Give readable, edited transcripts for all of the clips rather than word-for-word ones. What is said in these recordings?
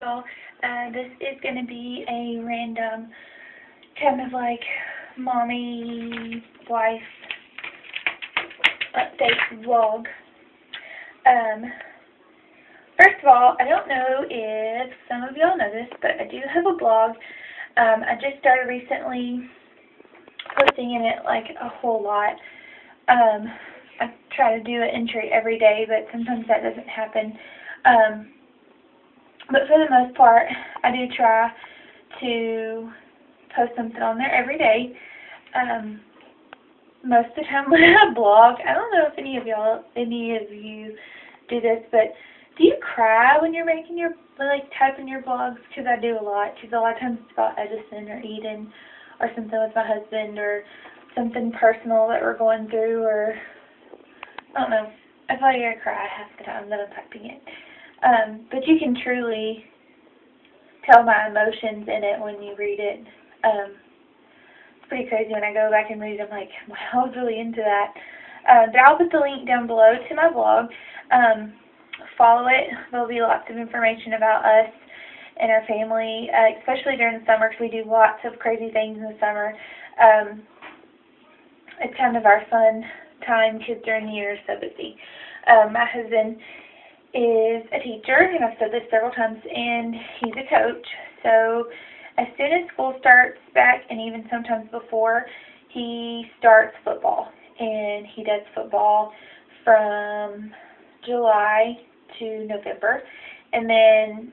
y'all. This is going to be a random kind of like mommy wife update vlog. First of all, I don't know if some of y'all know this, but I do have a blog. I just started recently posting in it like a whole lot. I try to do an entry every day, but sometimes that doesn't happen. But for the most part, I do try to post something on there every day. Most of the time when I blog, I don't know if any of you do this, but do you cry when you're making your, typing your blogs? Because I do a lot. Because a lot of times it's about Edison or Eden or something with my husband or something personal that we're going through, or I don't know. I feel like I cry half the time that I'm typing it. But you can truly tell my emotions in it when you read it. It's pretty crazy when I go back and read it. I'm like, wow, I was really into that. But I'll put the link down below to my blog. Follow it. There'll be lots of information about us and our family, especially during the summer, because we do lots of crazy things in the summer. It's kind of our fun time because during the year is so busy. My husband is a teacher, and I've said this several times, and he's a coach. So as soon as school starts back, and even sometimes before, he starts football. And he does football from July to November. And then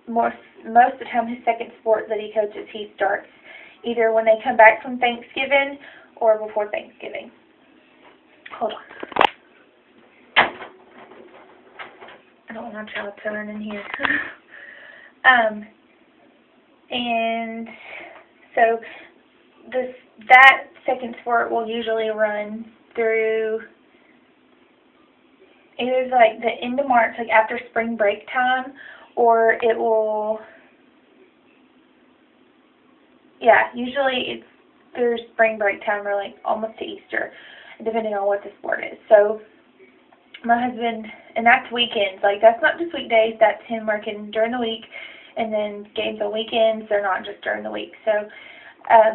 most of the time, his second sport that he coaches, he starts either when they come back from Thanksgiving or before Thanksgiving. Hold on. I don't want my child to run in here. And so that second sport will usually run through either like the end of March, like after spring break time, or it will, usually it's through spring break time or like almost to Easter, depending on what the sport is. So my husband, and that's weekends, like that's not just weekdays, that's him working during the week, and then games on weekends, they're not just during the week. So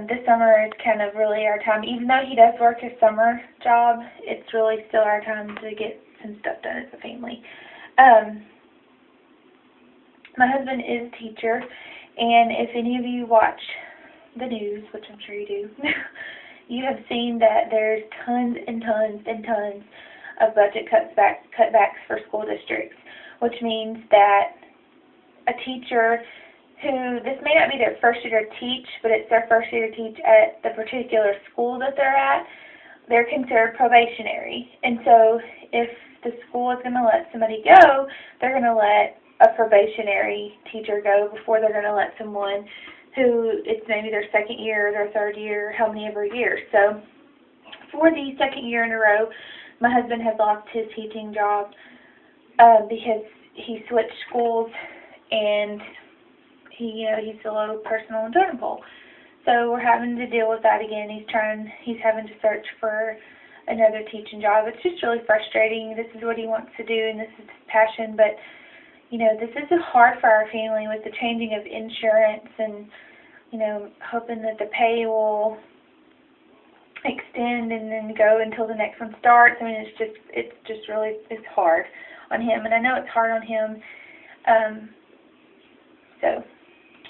this summer is kind of really our time. Even though he does work his summer job, it's really still our time to get some stuff done as a family. My husband is a teacher, and if any of you watch the news, which I'm sure you do, you have seen that there's tons and tons and tons of budget cutbacks for school districts, which means that a teacher who, this may not be their first year to teach, but it's their first year to teach at the particular school that they're at, they're considered probationary. And so if the school is going to let somebody go, they're going to let a probationary teacher go before they're going to let someone who it's maybe their second year or their third year, how many ever years. So for the second year in a row, my husband has lost his teaching job because he switched schools, and he's a little personal and totem-pole. So we're having to deal with that again. He's having to search for another teaching job. It's just really frustrating. This is what he wants to do, and this is his passion, but this is hard for our family with the changing of insurance and, hoping that the pay will extend and then go until the next one starts. I mean, it's hard on him, and I know it's hard on him. So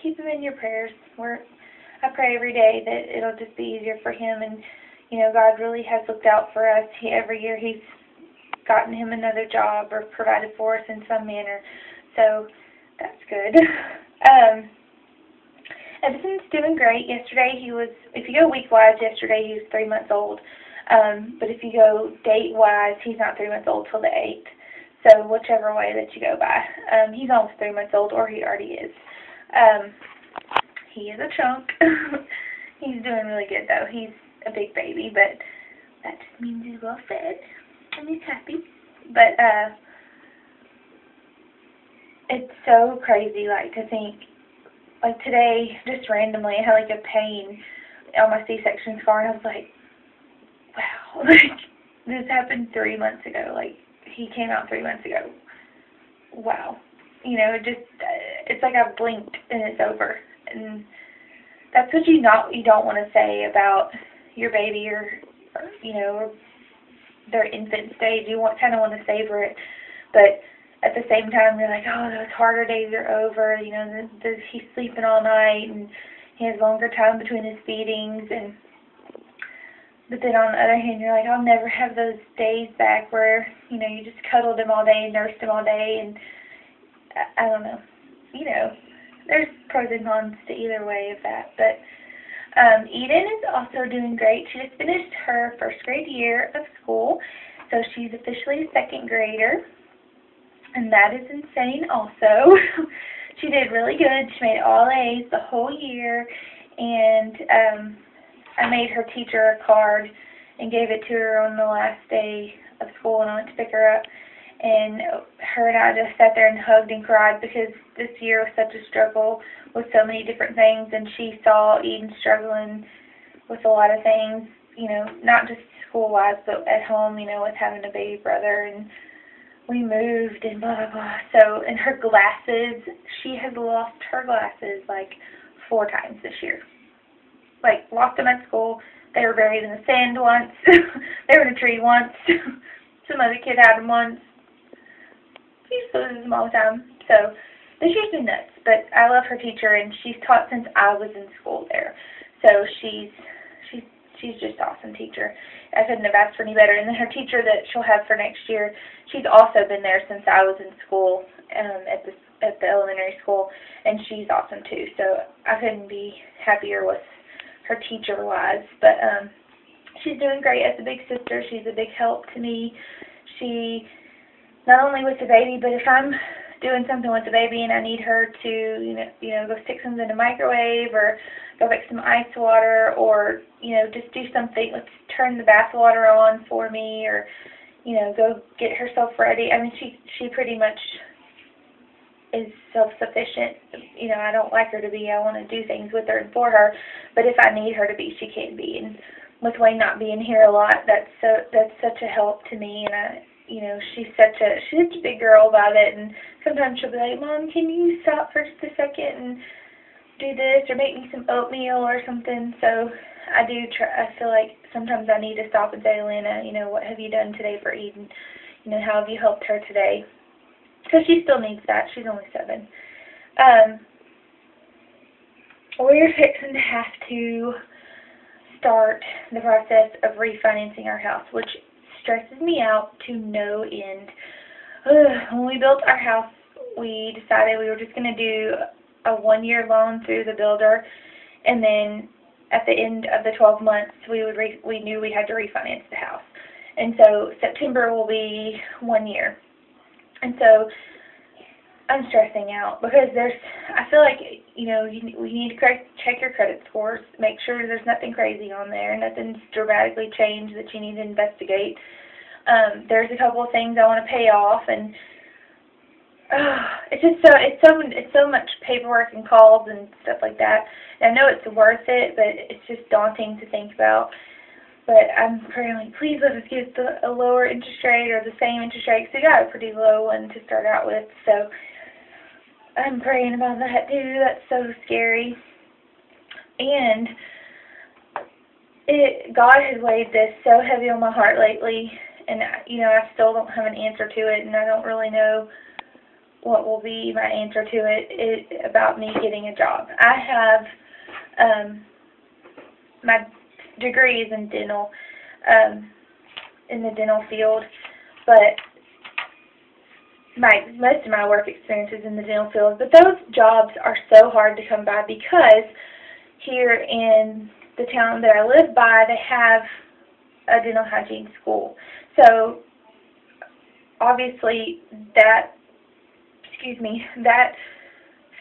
keep him in your prayers. I pray every day that it'll just be easier for him, and God really has looked out for us. Every year He's gotten him another job or provided for us in some manner. So that's good. Edison's doing great. Yesterday if you go week-wise, yesterday he was 3 months old. But if you go date-wise, he's not 3 months old till the 8th. So whichever way that you go by. He's almost 3 months old, or he already is. He is a chunk. He's doing really good, though. He's a big baby, but that just means he's well fed and he's happy. But it's so crazy, to think, today, just randomly, I had a pain on my C-section scar, and I was like, wow, this happened 3 months ago. He came out 3 months ago. Wow. It's like I've blinked and it's over. And that's what you don't want to say about your baby or or their infant stage. You kind of want to savor it, but at the same time you're like, oh, those harder days are over. He's sleeping all night and he has longer time between his feedings, but then on the other hand, you're like, I'll never have those days back where you just cuddled him all day, nursed him all day, and I don't know. There's pros and cons to either way of that. But Eden is also doing great. She just finished her first grade year of school, so she's officially a second grader, and that is insane also. She did really good. She made all A's the whole year, and I made her teacher a card and gave it to her on the last day of school when I went to pick her up. And her and I just sat there and hugged and cried because this year was such a struggle with so many different things, and she saw Eden struggling with a lot of things, not just school-wise, but at home, with having a baby brother, and we moved and blah, blah, blah. So, and her glasses, she has lost her glasses like 4 times this year. Like, lost them at school. They were buried in the sand once. They were in a tree once. Some other kid had them once. She used to lose them all the time. So this year's been nuts. But I love her teacher, and she's taught since I was in school there. So she's just an awesome teacher. I couldn't have asked for any better. And then her teacher that she'll have for next year, she's also been there since I was in school at the elementary school, and she's awesome too. So I couldn't be happier with her teacher-wise. But she's doing great as a big sister. She's a big help to me. She, not only with the baby, but if I'm doing something with the baby and I need her to, go stick something in the microwave or go make some ice water or, just do something, let's turn the bath water on for me or, go get herself ready. I mean, she pretty much is self-sufficient. I don't like her to be. I want to do things with her and for her, but if I need her to be, she can be. And with Wayne not being here a lot, that's such a help to me, and she's such a big girl about it, and sometimes she'll be like, Mom, can you stop for just a second and do this or make me some oatmeal or something? So I feel like sometimes I need to stop and say, Lena, what have you done today for Eden? How have you helped her today? Because she still needs that. She's only 7. We're fixing to have to start the process of refinancing our house, which stresses me out to no end. When we built our house, we decided we were just going to do a 1-year loan through the builder, and then at the end of the 12 months, we knew we had to refinance the house. And so September will be 1 year. And so I'm stressing out because I feel like, we need to check your credit scores, make sure there's nothing crazy on there, nothing's dramatically changed that you need to investigate. There's a couple of things I want to pay off, and it's so much paperwork and calls and stuff like that. And I know it's worth it, but it's just daunting to think about. But I'm praying, like, please let us get a lower interest rate or the same interest rate, because we got a pretty low one to start out with. So I'm praying about that too. That's so scary. And God has laid this so heavy on my heart lately, and I still don't have an answer to it, and I don't really know what will be my answer to it. About me getting a job. I have my degree is in dental, in the dental field, but most of my work experience is in the dental field. But those jobs are so hard to come by because here in the town that I live by, they have a dental hygiene school. So obviously that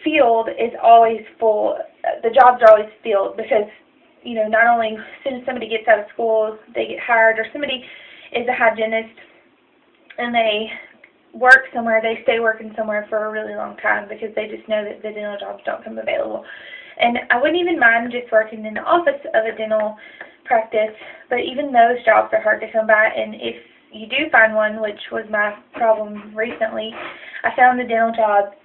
field is always full. The jobs are always filled because not only as soon as somebody gets out of school, they get hired, or somebody is a hygienist and they work somewhere, they stay working somewhere for a really long time because they just know that the dental jobs don't come available. And I wouldn't even mind just working in the office of a dental practice, but even those jobs are hard to come by. And if you do find one, which was my problem recently, I found a dental job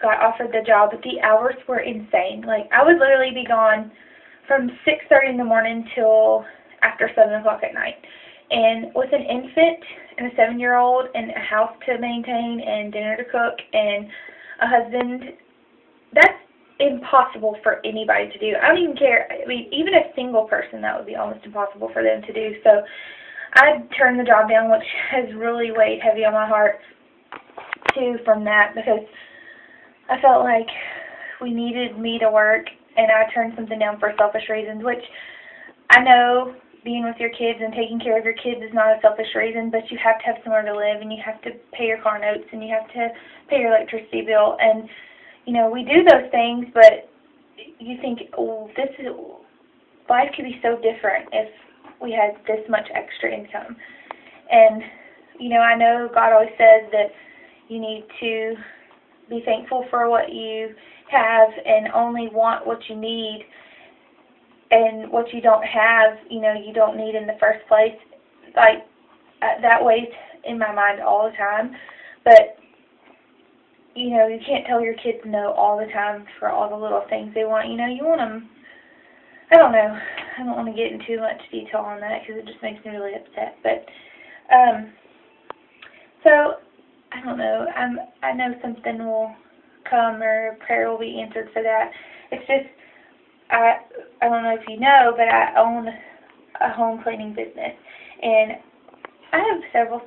got offered the job, but the hours were insane. Like, I would literally be gone from 6:30 in the morning till after 7 o'clock at night. And with an infant and a 7-year-old and a house to maintain and dinner to cook and a husband, that's impossible for anybody to do. I don't even care. I mean, even a single person, that would be almost impossible for them to do. So I turned the job down, which has really weighed heavy on my heart, too, from that, because I felt like we needed me to work, and I turned something down for selfish reasons, which I know being with your kids and taking care of your kids is not a selfish reason, but you have to have somewhere to live, and you have to pay your car notes, and you have to pay your electricity bill, and, you know, we do those things, but you think, oh, life could be so different if we had this much extra income. And, you know, I know God always says that you need to be thankful for what you have and only want what you need, and what you don't have, you know, you don't need in the first place. Like, that weighs in my mind all the time. But, you know, you can't tell your kids no all the time for all the little things they want. You know, you want them, I don't know. I don't want to get into too much detail on that because it just makes me really upset. But, so, I don't know. I know something will come, or prayer will be answered for that. It's just, I don't know if you know, but I own a home cleaning business, and I have several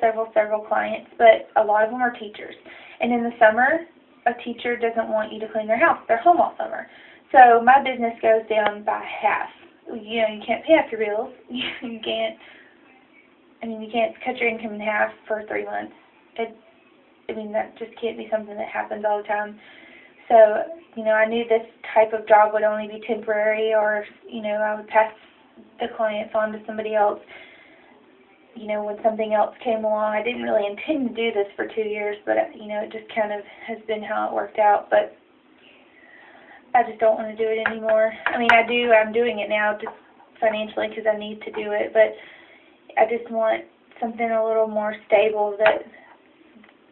clients, but a lot of them are teachers. And in the summer, a teacher doesn't want you to clean their house. They're home all summer. So my business goes down by half. You know, you can't pay half your bills. You can't cut your income in half for 3 months. That just can't be something that happens all the time. So, you know, I knew this type of job would only be temporary, or, you know, I would pass the clients on to somebody else, you know, when something else came along. I didn't really intend to do this for 2 years, but, you know, it just kind of has been how it worked out. But I just don't want to do it anymore. I mean, I'm doing it now just financially because I need to do it, but I just want something a little more stable, that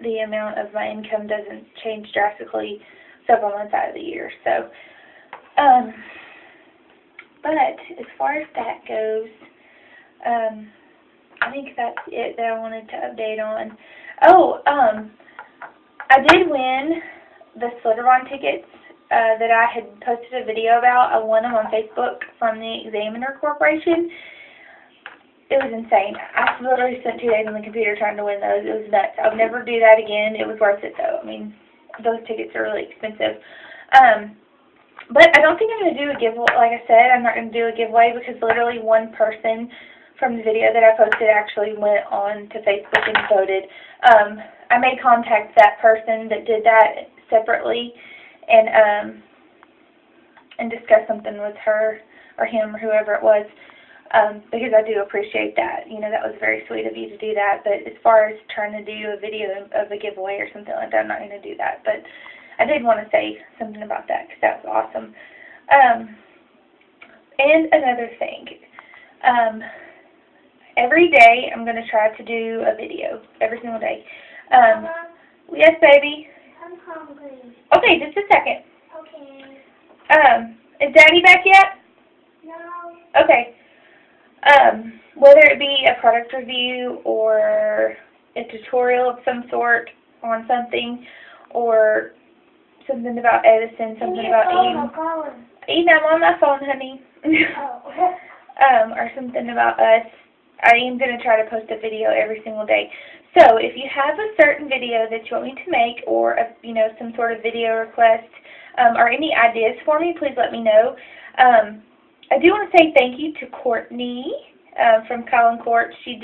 the amount of my income doesn't change drastically several months out of the year. So, but as far as that goes, I think that's it that I wanted to update on. Oh, I did win the Slitterbond tickets that I had posted a video about. I won them on Facebook from the Examiner Corporation. It was insane. I literally spent 2 days on the computer trying to win those. It was nuts. I would never do that again. It was worth it, though. I mean, those tickets are really expensive. But I don't think I'm going to do a giveaway. Like I said, I'm not going to do a giveaway because literally one person from the video that I posted actually went on to Facebook and voted. I may contact that person that did that separately and discuss something with her or him or whoever it was. Because I do appreciate that. You know, that was very sweet of you to do that. But as far as trying to do a video of a giveaway or something like that, I'm not going to do that. But I did want to say something about that because that was awesome. And another thing. Every day I'm going to try to do a video. Every single day. Yes, baby? I'm hungry. Okay, just a second. Okay. Is Daddy back yet? No. Okay. Whether it be a product review or a tutorial of some sort on something, or something about Edison, something about Eden, I'm on my phone, honey. Oh. Or something about us. I am going to try to post a video every single day. So if you have a certain video that you want me to make, or some sort of video request, or any ideas for me, please let me know. I do want to say thank you to Courtney from Kyle and Court. She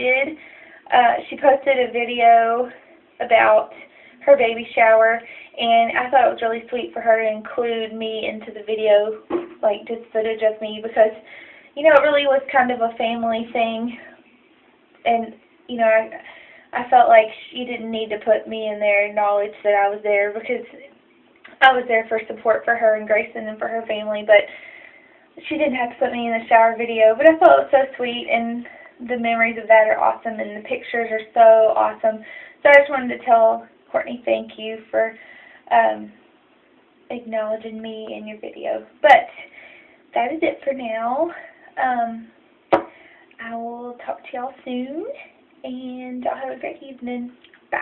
posted a video about her baby shower, and I thought it was really sweet for her to include me into the video, like just footage of me, because, you know, it really was kind of a family thing, and, you know, I felt like she didn't need to put me in there, acknowledge that I was there, because I was there for support for her and Grayson and for her family, but she didn't have to put me in the shower video. But I thought it was so sweet, and the memories of that are awesome, and the pictures are so awesome. So I just wanted to tell Courtney thank you for acknowledging me in your video. But that is it for now. I will talk to y'all soon, and y'all have a great evening. Bye.